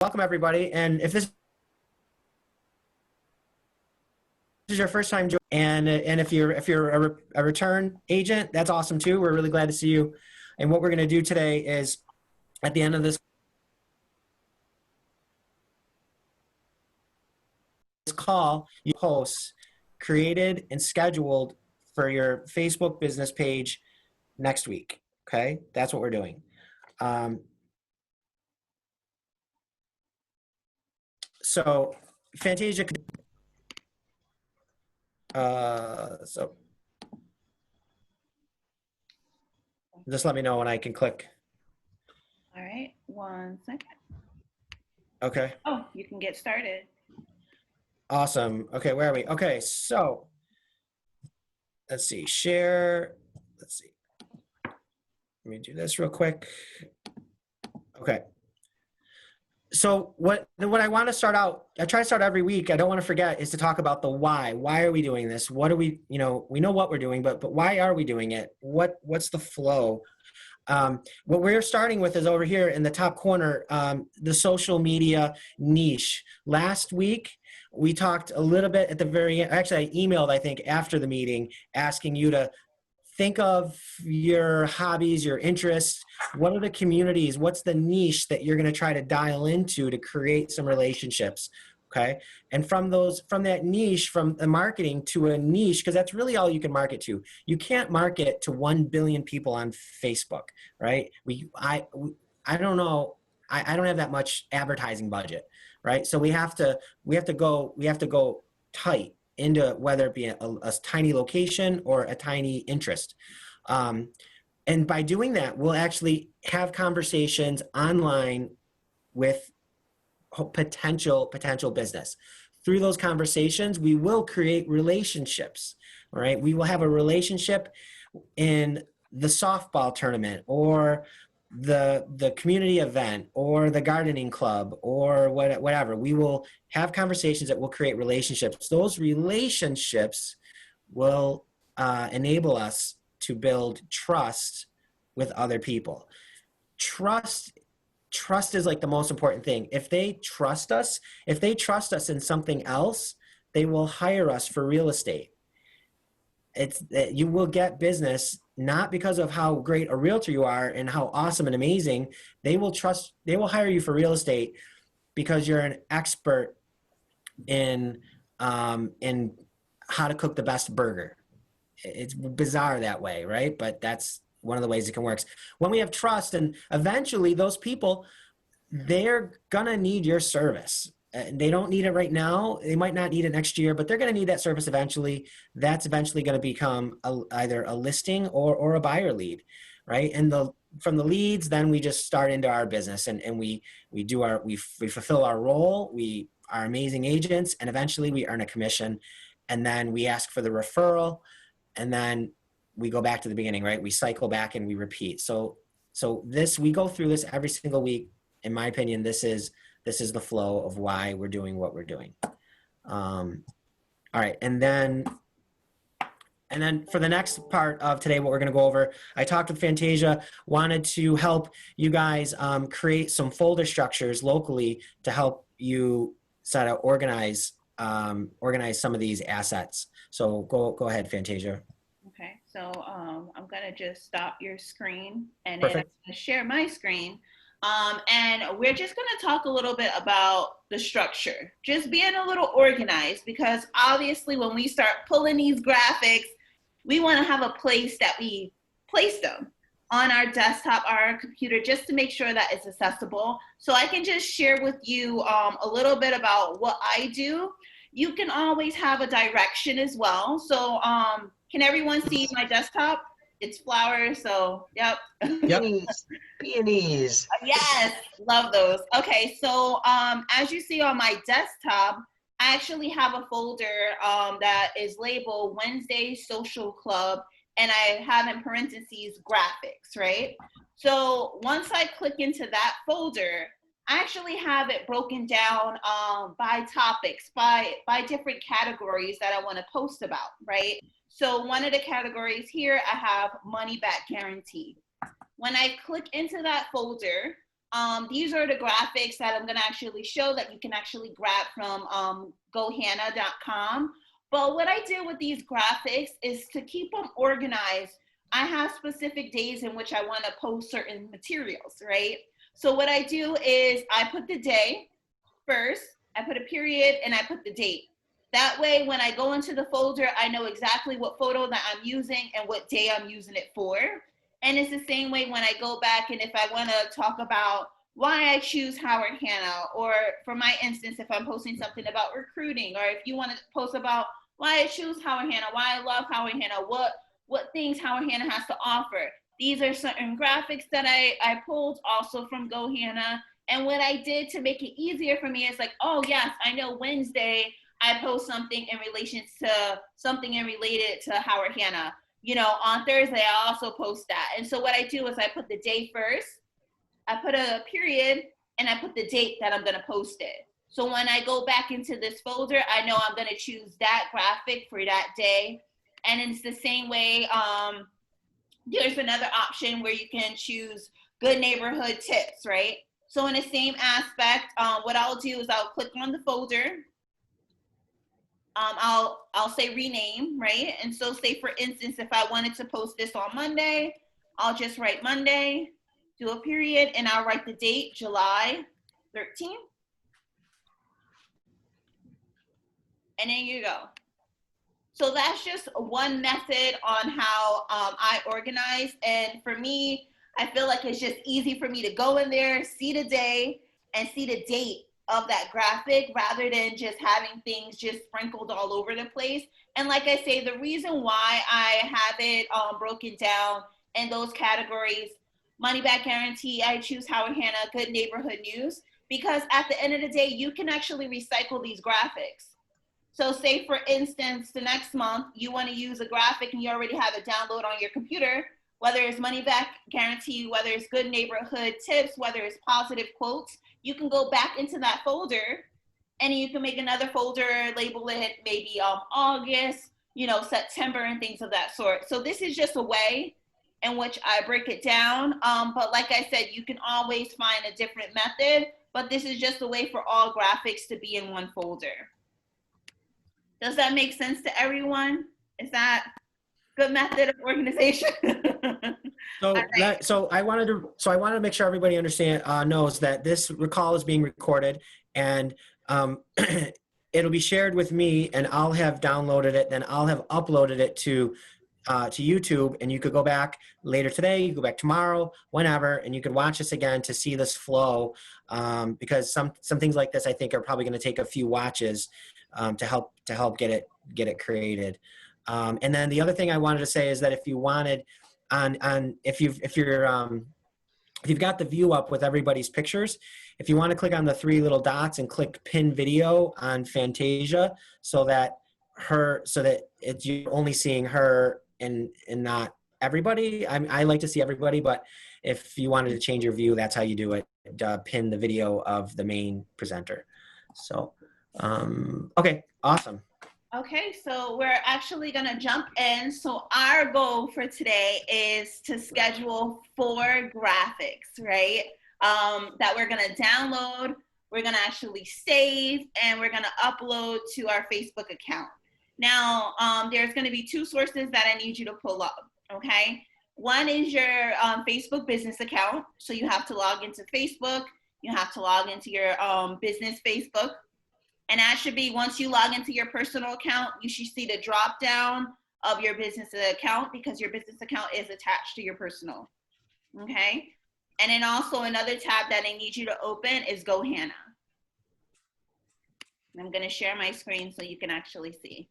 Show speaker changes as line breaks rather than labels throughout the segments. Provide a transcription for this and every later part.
Welcome everybody. And if this is your first time and if you're a return agent, that's awesome too. We're really glad to see you. And what we're going to do today is at the end of this call, you posts created and scheduled for your Facebook business page next week. Okay, that's what we're doing. So Fantasia, so just let me know when I can click.
All right, 1 second.
Okay.
Oh, you can get started.
Awesome. Okay, where are we? Okay, so let's see, share, let's see. Let me do this real quick. Okay. So what I want to start out, I try to start every week, I don't want to forget, is to talk about the why. Why are we doing this? What are we, we know what we're doing, but why are we doing it? What's the flow? What we're starting with is over here in the top corner, the social media niche. Last week, we talked a little bit at the very end. Actually, I emailed, I think, after the meeting, asking you to think of your hobbies, your interests. What are the communities? What's the niche that you're going to try to dial into to create some relationships? Okay. And from that niche, from the marketing to a niche, because that's really all you can market to. You can't market to 1 billion people on Facebook, right? I don't know. I don't have that much advertising budget, right? So we have to go tight into whether it be a tiny location or a tiny interest. And by doing that, we'll actually have conversations online with potential business. Through those conversations, we will create relationships, all right? We will have a relationship in the softball tournament or the community event or the gardening club or whatever. We will have conversations that will create relationships. Those relationships will enable us to build trust with other people. Trust is like the most important thing. If they trust us in something else, they will hire us for real estate. You will get business not because of how great a realtor you are and how awesome and amazing. They will hire you for real estate because you're an expert in how to cook the best burger. It's bizarre that way, right? But that's one of the ways it can work. When we have trust, and eventually those people, they're gonna need your service. They don't need it right now. They might not need it next year, but they're going to need that service eventually. That's eventually going to become either a listing or a buyer lead, right? And from the leads, then we just start into our business and we fulfill our role. We are amazing agents, and eventually we earn a commission, and then we ask for the referral, and then we go back to the beginning, right? We cycle back and we repeat. So we go through this every single week. In my opinion, this is the flow of why we're doing what we're doing. All right, and then for the next part of today, what we're going to go over, I talked with Fantasia, wanted to help you guys create some folder structures locally to help you sort of organize some of these assets. So go ahead, Fantasia.
Okay, so I'm gonna just stop your screen and then I'm
Perfect.
gonna share my screen. And we're just gonna talk a little bit about the structure, just being a little organized, because obviously when we start pulling these graphics, we wanna have a place that we place them on our desktop, our computer, just to make sure that it's accessible. So I can just share with you a little bit about what I do. You can always have a direction as well. So can everyone see my desktop? It's flowers, so yep.
Yep.
Peonies, peonies.
Yes, love those. Okay, so as you see on my desktop, I actually have a folder that is labeled Wednesday Social Club, and I have in parentheses graphics, right? So once I click into that folder, I actually have it broken down by topics, by different categories that I want to post about, right? So one of the categories here, I have money back guarantee. When I click into that folder, These are the graphics that I'm gonna actually show that you can actually grab from GoHannah.com. But what I do with these graphics is to keep them organized. I have specific days in which I want to post certain materials, right? So what I do is I put the day first, I put a period, and I put the date. That way, when I go into the folder, I know exactly what photo that I'm using and what day I'm using it for. And it's the same way when I go back and if I want to talk about why I choose Howard Hanna, or for my instance, if I'm posting something about recruiting, or if you want to post about why I choose Howard Hanna, why I love Howard Hanna, what things Howard Hanna has to offer. These are certain graphics that I pulled also from GoHannah. And what I did to make it easier for me is like, oh yes, I know Wednesday I post something in relation to something in related to Howard Hanna. You know, on Thursday I also post that. And so what I do is I put the day first, I put a period, and I put the date that I'm gonna post it. So when I go back into this folder, I know I'm gonna choose that graphic for that day. And it's the same way, there's another option where you can choose good neighborhood tips, right? So in the same aspect, what I'll do is I'll click on the folder. I'll say rename, right? And so say for instance, if I wanted to post this on Monday, I'll just write Monday, do a period, and I'll write the date, July 13th. And then you go. So that's just one method on how I organize. And for me, I feel like it's just easy for me to go in there, see the day, and see the date of that graphic rather than just having things just sprinkled all over the place. And like I say, the reason why I have it broken down in those categories, money back guarantee, I choose Howard Hanna, good neighborhood news, because at the end of the day, you can actually recycle these graphics. So say for instance, the next month you want to use a graphic and you already have it download on your computer, whether it's money back guarantee, whether it's good neighborhood tips, whether it's positive quotes, you can go back into that folder and you can make another folder, label it maybe August, you know, September and things of that sort. So this is just a way in which I break it down. But like I said, you can always find a different method, but this is just a way for all graphics to be in one folder. Does that make sense to everyone? Is that a good method of organization?
So,
right.
so I wanted to make sure everybody knows that this call is being recorded, and it'll be shared with me, and I'll have downloaded it, then I'll have uploaded it to YouTube, and you could go back later today, you go back tomorrow, whenever, and you could watch this again to see this flow, because some things like this I think are probably going to take a few watches to help get it created. And then the other thing I wanted to say is that if you wanted if you've got the view up with everybody's pictures, if you want to click on the three little dots and click pin video on Fantasia so that you're only seeing her and not everybody. I like to see everybody, but if you wanted to change your view, that's how you do it. Pin the video of the main presenter. So, okay, awesome.
Okay, so we're actually gonna jump in. So our goal for today is to schedule 4 graphics, right? That we're gonna download, we're gonna actually save, and we're gonna upload to our Facebook account. Now, there's gonna be 2 sources that I need you to pull up, okay? One is your Facebook business account. So you have to log into Facebook, you have to log into your business Facebook. And that should be, once you log into your personal account, you should see the drop down of your business account because your business account is attached to your personal, okay? And then also another tab that I need you to open is GoHannah. I'm gonna share my screen so you can actually see.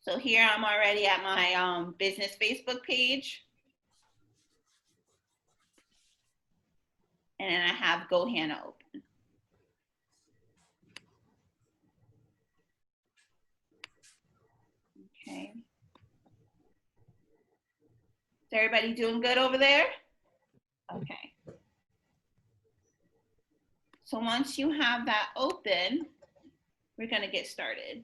So here I'm already at my business Facebook page. And then I have GoHannah open. Okay. Is everybody doing good over there? Okay. So once you have that open, we're gonna get started.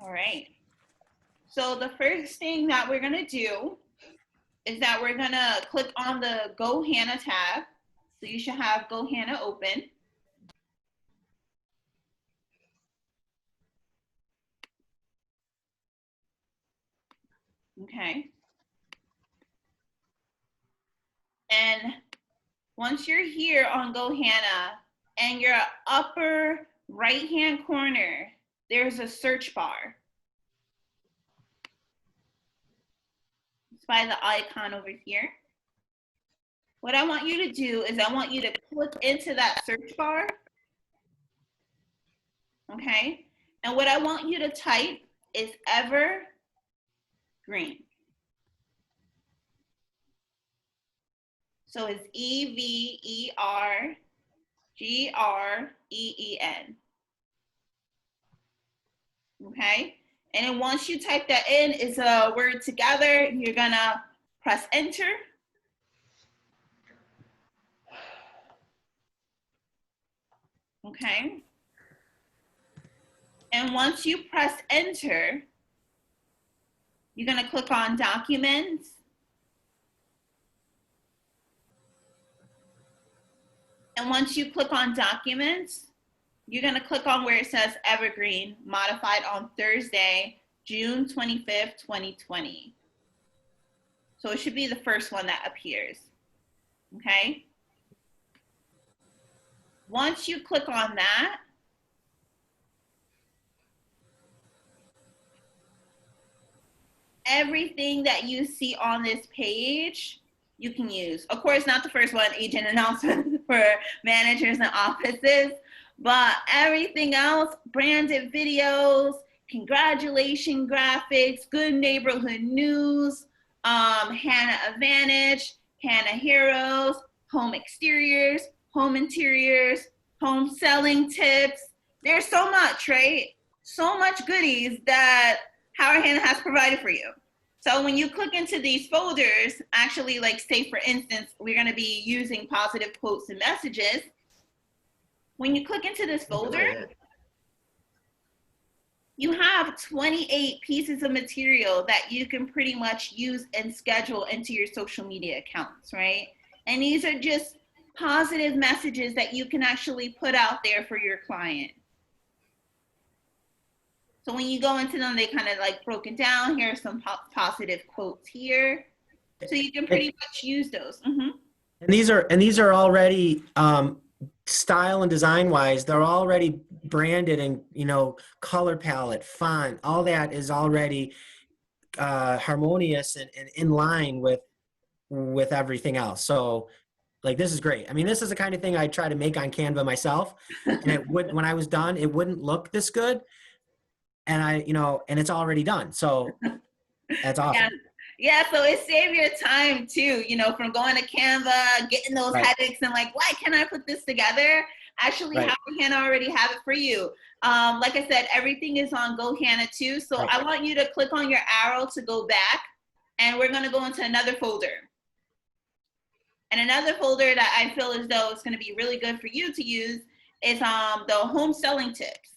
All right. So the first thing that we're gonna do is that we're gonna click on the GoHannah tab. So you should have GoHannah open. Okay. And once you're here on GoHannah and your upper right-hand corner, there's a search bar. It's by the icon over here. What I want you to do is I want you to click into that search bar. Okay. And what I want you to type is Evergreen. So it's Evergreen. Okay. And then once you type that in, it's a word together. You're gonna press enter. Okay. And once you press enter, you're gonna click on documents. And once you click on documents, you're gonna click on where it says Evergreen, modified on Thursday, June 25th, 2020. So it should be the first one that appears, okay? Once you click on that, everything that you see on this page, you can use. Of course, not the first one, agent announcement for managers and offices, but everything else, branded videos, congratulation graphics, good neighborhood news, Hannah Advantage, Hannah Heroes, home exteriors, home interiors, home selling tips. There's so much, right? So much goodies that Howard Hannah has provided for you. So when you click into these folders, actually, like say for instance, we're gonna be using positive quotes and messages. When you click into this folder, you have 28 pieces of material that you can pretty much use and schedule into your social media accounts, right? And these are just positive messages that you can actually put out there for your client. So when you go into them, they kind of like broken down. Here are some positive quotes here. So you can pretty much use those. Mm-hmm.
And these are already style and design wise, they're already branded and, you know, color palette, font, all that is already harmonious and in line with everything else. So like, this is great. I mean, this is the kind of thing I try to make on Canva myself, and it would, when I was done, it wouldn't look this good. And I, you know, and it's already done. So that's awesome.
Yeah. Yeah, so it saves your time too, you know, from going to Canva, getting those
Right.
headaches and like, why can't I put this together? Actually,
Right.
Howard Hannah already have it for you. Like I said, everything is on GoHannah too. So
Right.
I want you to click on your arrow to go back, and we're gonna go into another folder. And another folder that I feel as though it's gonna be really good for you to use is the home selling tips.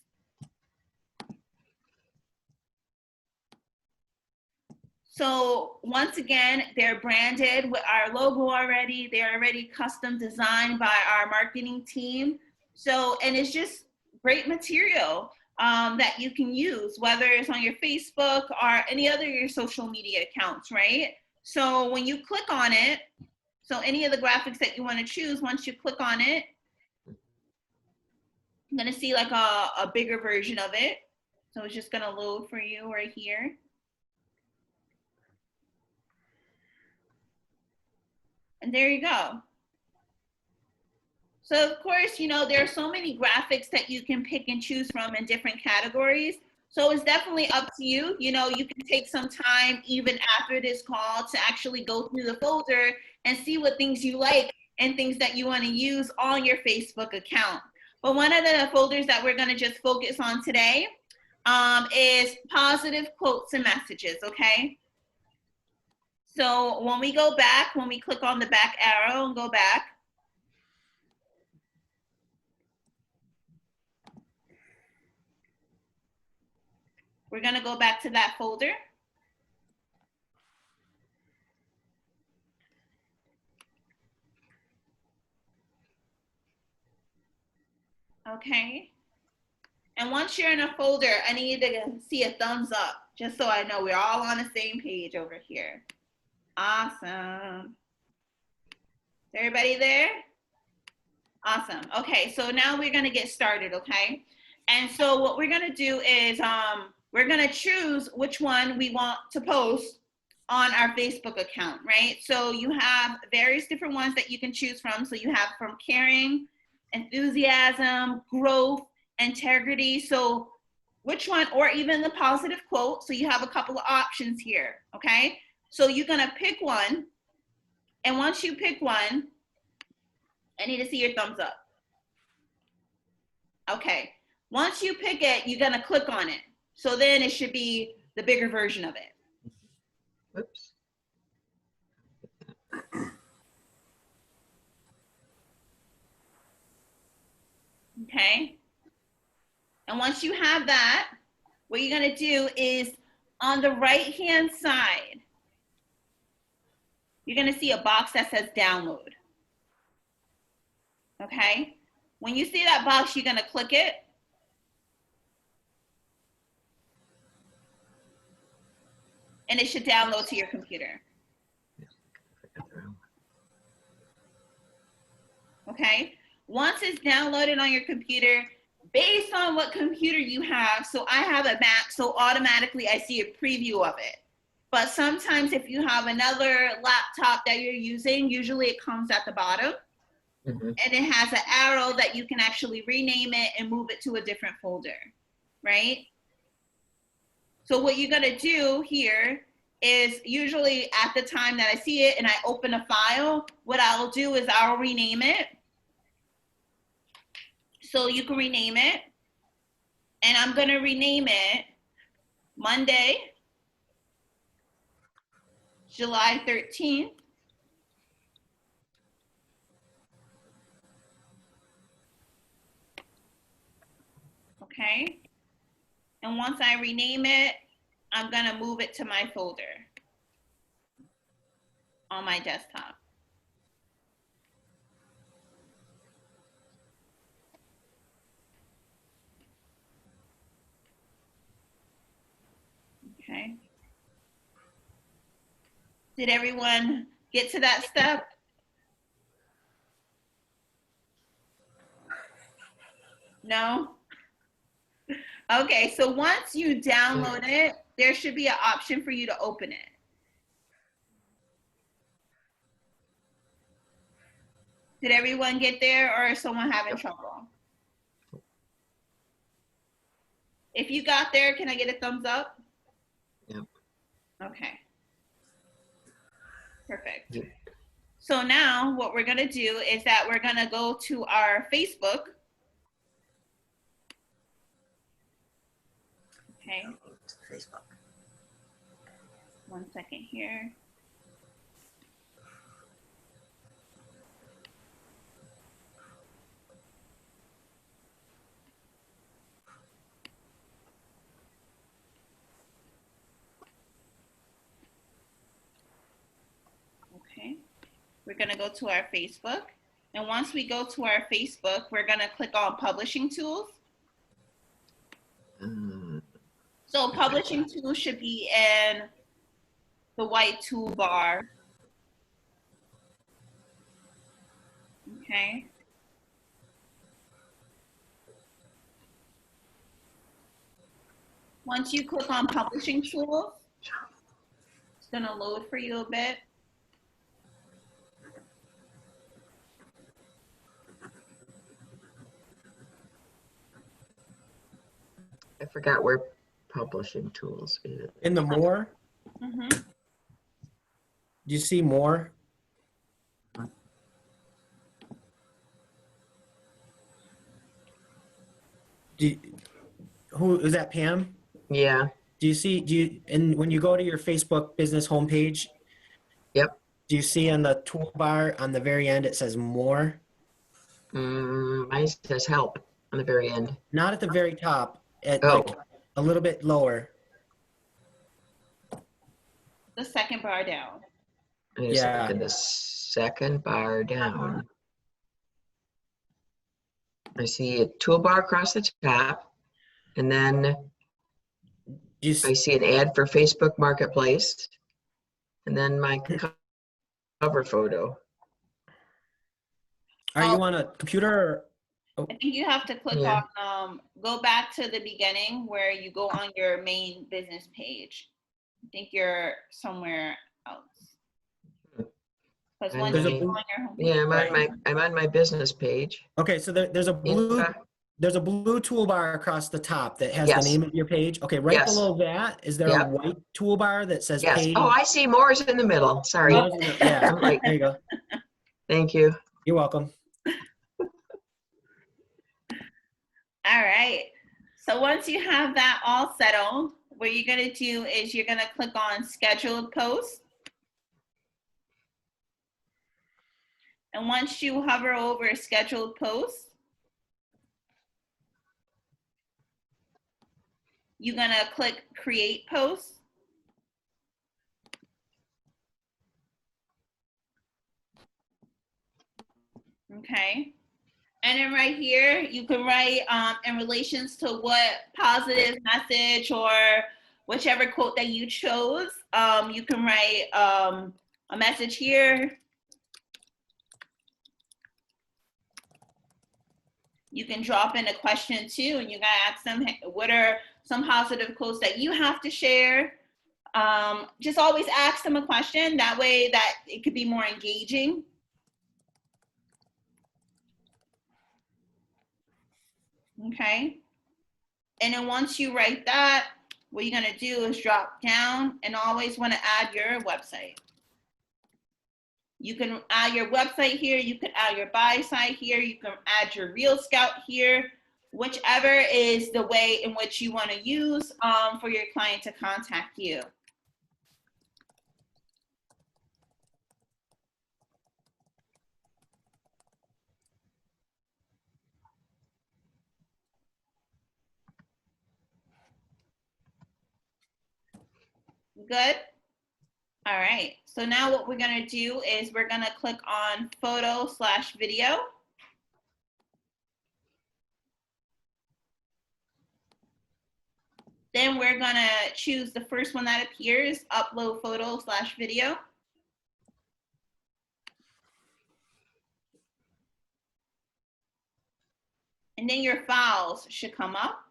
So once again, they're branded with our logo already. They're already custom designed by our marketing team. So, and it's just great material that you can use, whether it's on your Facebook or any other your social media accounts, right? So when you click on it, so any of the graphics that you want to choose, once you click on it, I'm gonna see like a bigger version of it. So it's just gonna load for you right here. And there you go. So of course, you know, there are so many graphics that you can pick and choose from in different categories. So it's definitely up to you. You know, you can take some time even after this call to actually go through the folder and see what things you like and things that you want to use on your Facebook account. But one of the folders that we're going to just focus on today is positive quotes and messages, okay? So when we go back, when we click on the back arrow and go back, we're gonna go back to that folder. Okay. And once you're in a folder, I need to see a thumbs up, just so I know we're all on the same page over here. Awesome. Is everybody there? Awesome. Okay, so now we're gonna get started, okay? And so what we're gonna do is we're gonna choose which one we want to post on our Facebook account, right? So you have various different ones that you can choose from. So you have from caring, enthusiasm, growth, integrity. So which one, or even the positive quote. So you have a couple of options here, okay? So you're gonna pick one, and once you pick one, I need to see your thumbs up. Okay, once you pick it, you're gonna click on it. So then it should be the bigger version of it.
Oops.
Okay, and once you have that, what you're gonna do is on the right hand side, you're gonna see a box that says download. Okay, when you see that box, you're gonna click it. And it should download to your computer. Okay, once it's downloaded on your computer, based on what computer you have, so I have a Mac, so automatically I see a preview of it. But sometimes if you have another laptop that you're using, usually it comes at the bottom. And it has an arrow that you can actually rename it and move it to a different folder, right? So what you're gonna do here is usually at the time that I see it and I open a file, what I'll do is I'll rename it. So you can rename it, and I'm gonna rename it Monday, July 13th. Okay, and once I rename it, I'm gonna move it to my folder on my desktop. Okay. Did everyone get to that step? No? Okay, so once you download it, there should be an option for you to open it. Did everyone get there, or is someone having trouble? If you got there, can I get a thumbs up?
Yep.
Okay. Perfect.
Yep.
So now what we're gonna do is that we're gonna go to our Facebook. Okay.
Facebook.
1 second here. Okay. We're gonna go to our Facebook. And once we go to our Facebook, we're gonna click on Publishing Tools. So Publishing Tools should be in the white toolbar. Okay. Once you click on Publishing Tools, it's gonna load for you a bit.
I forgot where publishing tools is.
In the more,
Mm-hmm.
do you see more? Who is that, Pam?
Yeah.
And when you go to your Facebook business homepage,
Yep.
do you see on the toolbar on the very end, it says more?
Mine says help on the very end.
Not at the very top, at
Oh.
like a little bit lower.
The second bar down.
Yeah. The second bar down. I see a toolbar across the top, and then
You,
I see an ad for Facebook Marketplace, and then my cover photo.
are you on a computer? Or,
I think you have to click
Yeah.
on, go back to the beginning where you go on your main business page. I think you're somewhere else. Because once
There's
you
a
go
blue-
on your homepage,
Yeah, I'm on my business page.
okay, so there's a blue toolbar across the top that has the
Yes.
name of your page. Okay, right
Yes.
below that, is there a
Yep.
white toolbar that says
Yes.
page?
Oh, I see Moore's in the middle. Sorry.
Yours is- Yeah,
I'm like,
there you go.
thank you.
You're welcome.
all right. So once you have that all settled, what you're gonna do is you're gonna click on scheduled posts. And once you hover over scheduled posts, you're gonna click create post. Okay. And then right here, you can write in relations to what positive message or whichever quote that you chose. You can write a message here. You can drop in a question too, and you gotta ask them, hey, what are some positive quotes that you have to share? Just always ask them a question. That way that it could be more engaging. Okay. And then once you write that, what you're gonna do is drop down and always wanna add your website. You can add your website here, you can add your buy site here, you can add your Real Scout here, whichever is the way in which you wanna use for your client to contact you. Good? All right, so now what we're gonna do is we're gonna click on photo/video. Then we're gonna choose the first one that appears, upload photo/video. And then your files should come up.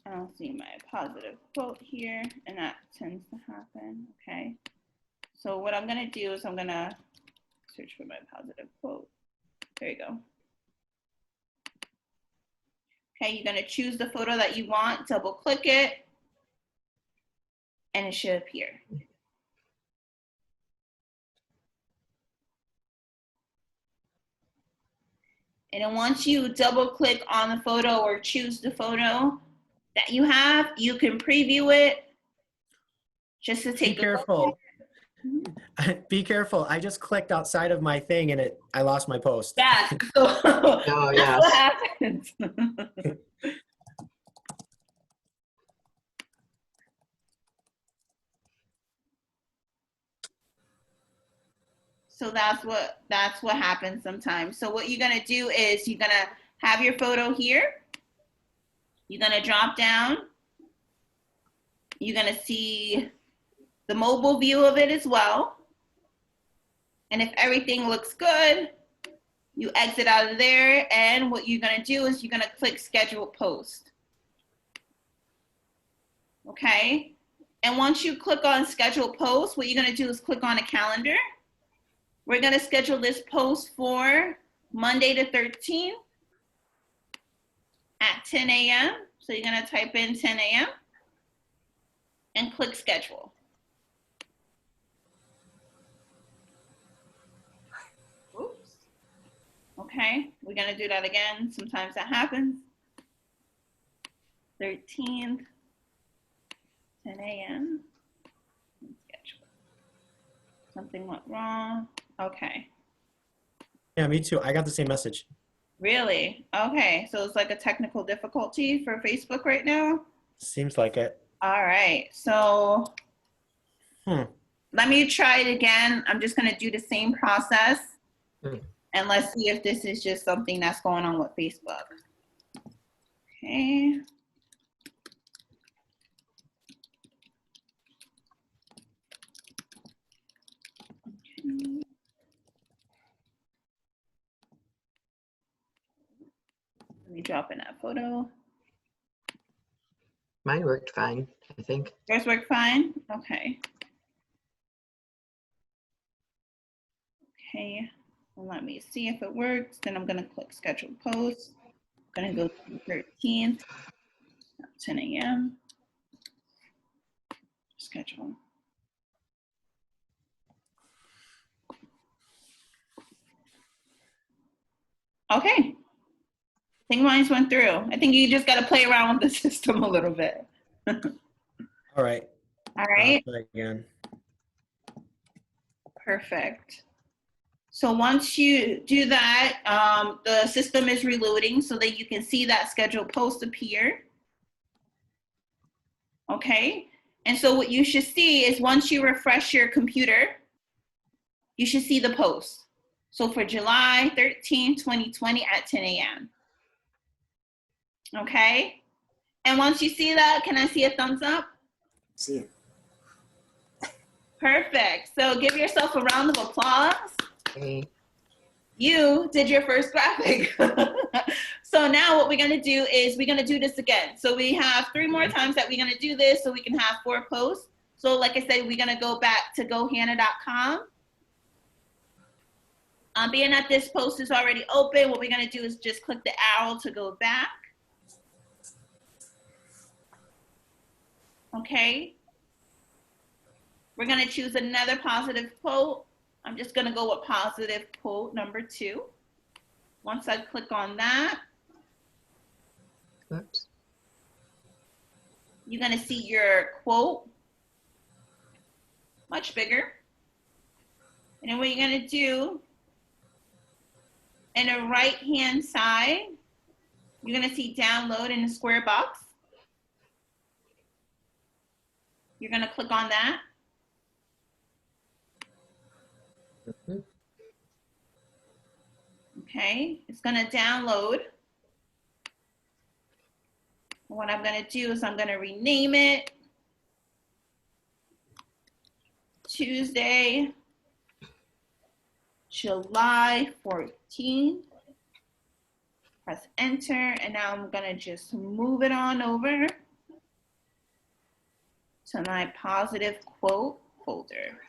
I don't see my positive quote here, and that tends to happen, okay? So what I'm gonna do is I'm gonna search for my positive quote. There you go. Okay, you're gonna choose the photo that you want, double click it, and it should appear. And then once you double click on the photo or choose the photo that you have, you can preview it just to
Be
take a
careful.
look.
Be careful. I just clicked outside of my thing and I lost my post.
Yes, so
Oh,
that's
yes.
what happens. So that's what happens sometimes. So what you're gonna do is you're gonna have your photo here. You're gonna drop down. You're gonna see the mobile view of it as well. And if everything looks good, you exit out of there. And what you're gonna do is you're gonna click schedule post. Okay. And once you click on schedule post, what you're gonna do is click on a calendar. We're gonna schedule this post for Monday the 13th at 10 a.m. So you're gonna type in 10 a.m. and click schedule. Oops. Okay, we're gonna do that again. Sometimes that happens. 13th, 10 a.m. Schedule. Something went wrong. Okay.
Yeah, me too. I got the same message.
Really? Okay, so it's like a technical difficulty for Facebook right now?
Seems like it.
All right, so
Hmm.
let me try it again. I'm just gonna do the same process
Hmm.
and let's see if this is just something that's going on with Facebook. Okay. Let me drop in that photo.
Mine worked fine, I think.
Yours work fine? Okay. Okay. Well, let me see if it works. Then I'm gonna click schedule post. I'm gonna go to the 13th, 10 a.m. Schedule. Okay. I think mine went through. I think you just got to play around with the system a little bit.
All right.
All right.
Try again.
Perfect. So once you do that, the system is reloading so that you can see that scheduled post appear. Okay. And so what you should see is once you refresh your computer, you should see the post. So for July 13, 2020 at 10 a.m. Okay. And once you see that, can I see a thumbs up?
See it.
Perfect. So give yourself a round of applause.
Okay.
You did your first graphic. So now what we're gonna do is we're gonna do this again. So we have 3 more times that we're gonna do this so we can have 4 posts. So like I said, we're gonna go back to GoHannah.com. Being that this post is already open, what we're gonna do is just click the arrow to go back. Okay. We're gonna choose another positive quote. I'm just gonna go with positive quote number 2. Once I click on that,
Oops.
you're gonna see your quote much bigger. And then what you're gonna do, in the right-hand side, you're gonna see download in the square box. You're gonna click on that.
Mhm.
Okay, it's gonna download. What I'm gonna do is I'm gonna rename it Tuesday, July 14th. Press enter, and now I'm gonna just move it on over to my positive quote folder.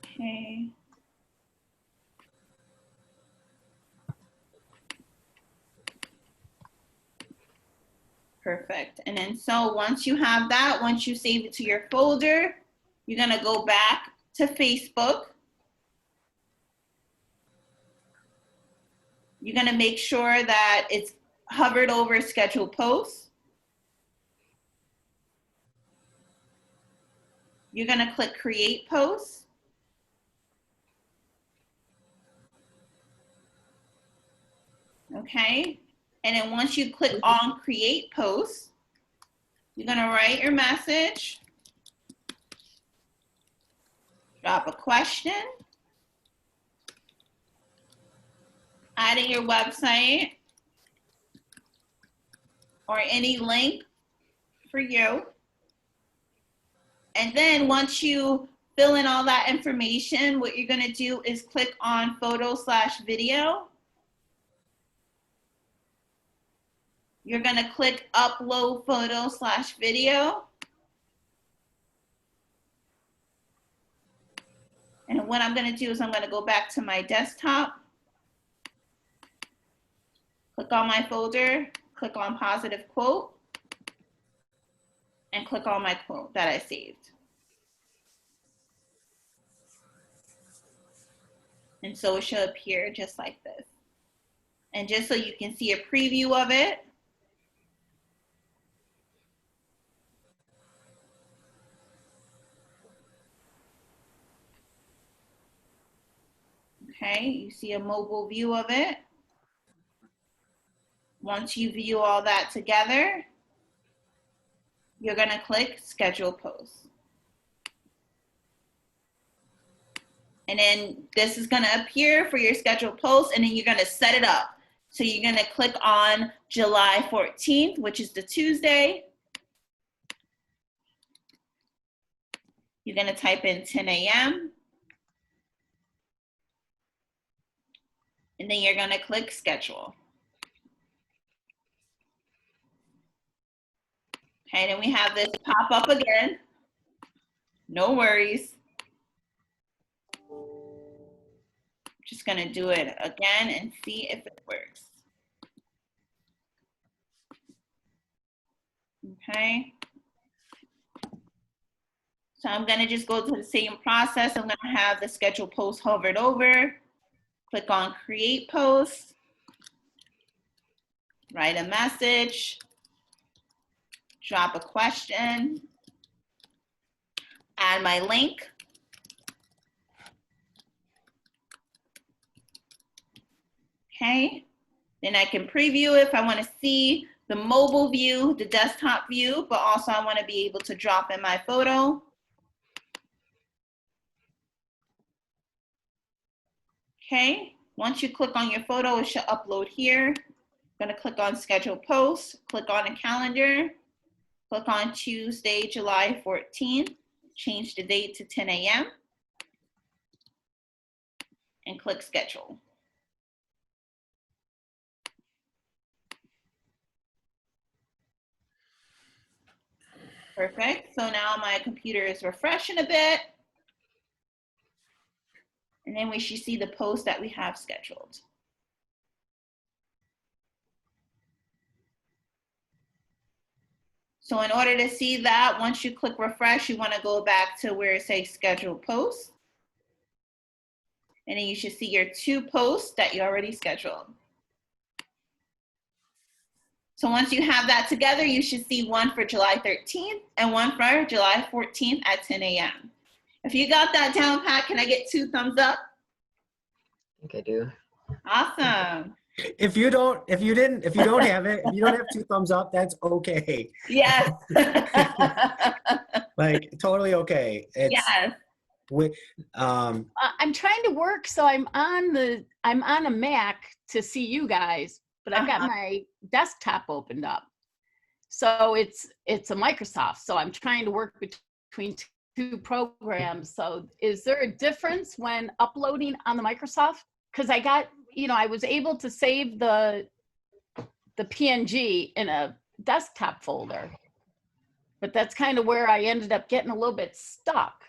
Okay. Perfect. And then so once you have that, once you save it to your folder, you're gonna go back to Facebook. You're gonna make sure that it's hovered over scheduled posts. You're gonna click create post. Okay. And then once you click on create post, you're gonna write your message, drop a question, adding your website or any link for you. And then once you fill in all that information, what you're gonna do is click on photo/video. You're gonna click upload photo/video. And what I'm gonna do is I'm gonna go back to my desktop, click on my folder, click on positive quote, and click on my quote that I saved. And so it should appear just like this. And just so you can see a preview of it, okay, you see a mobile view of it. Once you view all that together, you're going to click schedule post. And then this is going to appear for your scheduled post, and then you're going to set it up. So you're going to click on July 14th, which is the Tuesday. You're going to type in 10 a.m. And then you're going to click schedule. Okay, then we have this pop up again. No worries. Just going to do it again and see if it works. Okay. So I'm going to just go to the same process. I'm going to have the schedule post hovered over. Click on create post. Write a message. Drop a question. Add my link. Okay. Then I can preview if I want to see the mobile view, the desktop view, but also I want to be able to drop in my photo. Okay, once you click on your photo, it should upload here. I'm going to click on schedule post, click on a calendar, click on Tuesday, July 14th, change the date to 10 a.m. and click schedule. Perfect, so now my computer is refreshing a bit. And then we should see the post that we have scheduled. So in order to see that, once you click refresh, you want to go back to where it says schedule post. And then you should see your 2 posts that you already scheduled. So once you have that together, you should see one for July 13th and one for July 14th at 10 a.m. If you got that down pat, can I get 2 thumbs up?
I think I do.
Awesome.
If you don't have it, if you don't have 2 thumbs up, that's okay.
Yes.
Like totally okay. It's
Yes.
I'm trying to work, so I'm on a Mac to see you guys, but I've got my desktop opened up. So it's a Microsoft. So I'm trying to work between 2 programs. So is there a difference when uploading on the Microsoft? Because I got, I was able to save the PNG in a desktop folder, but that's kind of where I ended up getting a little bit stuck.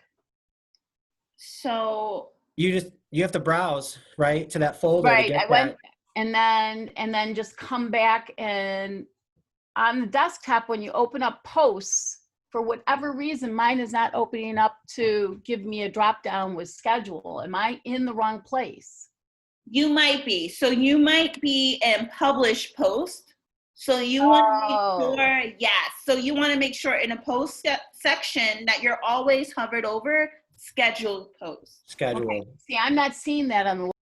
So
you have to browse right to that folder.
Right,
to get
I went and then just come back, and on the desktop when you open up posts, for whatever reason, mine is not opening up to give me a drop down with schedule. Am I in the wrong place?
you might be. So you might be in publish post. So you want to make sure, yes. So you want to make sure in a post section that you're always hovered over scheduled post.
schedule.
Okay. See, I'm not seeing that on the